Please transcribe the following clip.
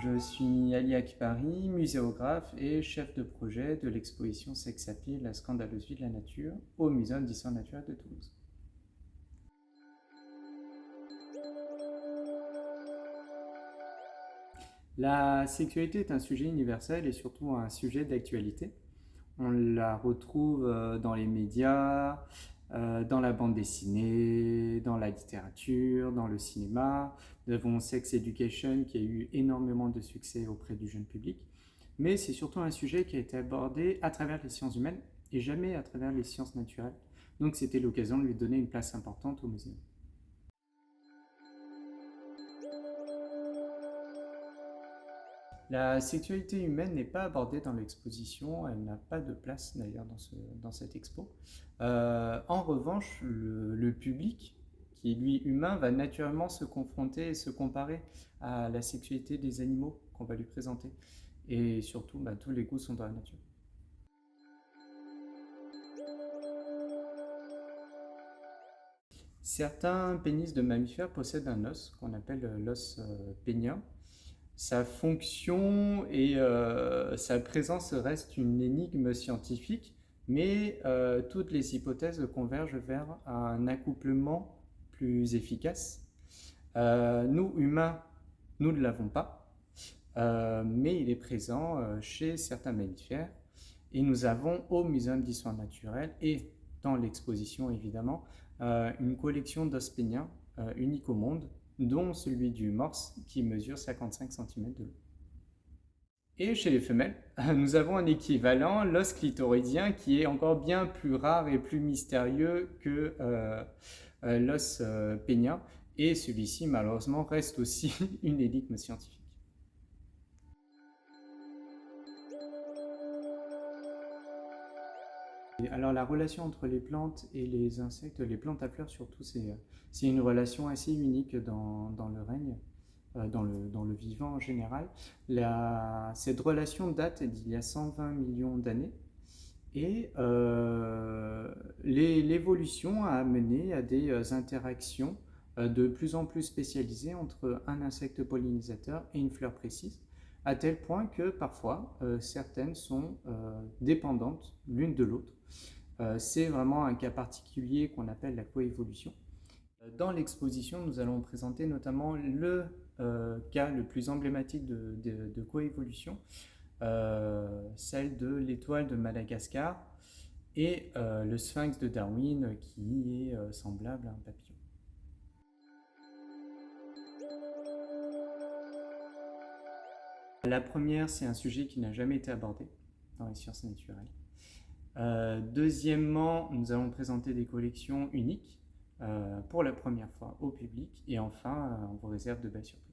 Je suis Ali Akbari, muséographe et chef de projet de l'exposition Sex Appeal, la scandaleuse vie de la nature au Muséum d'histoire naturelle de Toulouse. La sexualité est un sujet universel et surtout un sujet d'actualité. On la retrouve dans les médias, dans la bande dessinée, dans la littérature, dans le cinéma. Nous avons Sex Education qui a eu énormément de succès auprès du jeune public. Mais c'est surtout un sujet qui a été abordé à travers les sciences humaines et jamais à travers les sciences naturelles. Donc c'était l'occasion de lui donner une place importante au muséum. La sexualité humaine n'est pas abordée dans l'exposition, elle n'a pas de place d'ailleurs dans cette expo. En revanche, le public, qui est lui humain, va naturellement se confronter et se comparer à la sexualité des animaux qu'on va lui présenter. Et surtout, tous les goûts sont dans la nature. Certains pénis de mammifères possèdent un os qu'on appelle l'os pénien. Sa fonction et sa présence restent une énigme scientifique, mais toutes les hypothèses convergent vers un accouplement plus efficace. Nous, humains, nous ne l'avons pas, mais il est présent chez certains mammifères. Et nous avons au Muséum d'histoire naturelle et dans l'exposition évidemment une collection d'os péniens unique au monde, dont celui du morse qui mesure 55 cm de long. Et chez les femelles, nous avons un équivalent, l'os clitoridien, qui est encore bien plus rare et plus mystérieux que l'os pénien. Et celui-ci, malheureusement, reste aussi une énigme scientifique. Alors la relation entre les plantes et les insectes, les plantes à fleurs surtout, c'est une relation assez unique dans le règne, dans le vivant en général. Cette relation date d'il y a 120 millions d'années et l'évolution a amené à des interactions de plus en plus spécialisées entre un insecte pollinisateur et une fleur précise, à tel point que parfois certaines sont dépendantes l'une de l'autre. C'est vraiment un cas particulier qu'on appelle la coévolution. Dans l'exposition, nous allons présenter notamment le cas le plus emblématique de coévolution, celle de l'étoile de Madagascar et le sphinx de Darwin qui est semblable à un papillon. La première, c'est un sujet qui n'a jamais été abordé dans les sciences naturelles. Deuxièmement, nous allons présenter des collections uniques pour la première fois au public. Et enfin, on vous réserve de belles surprises.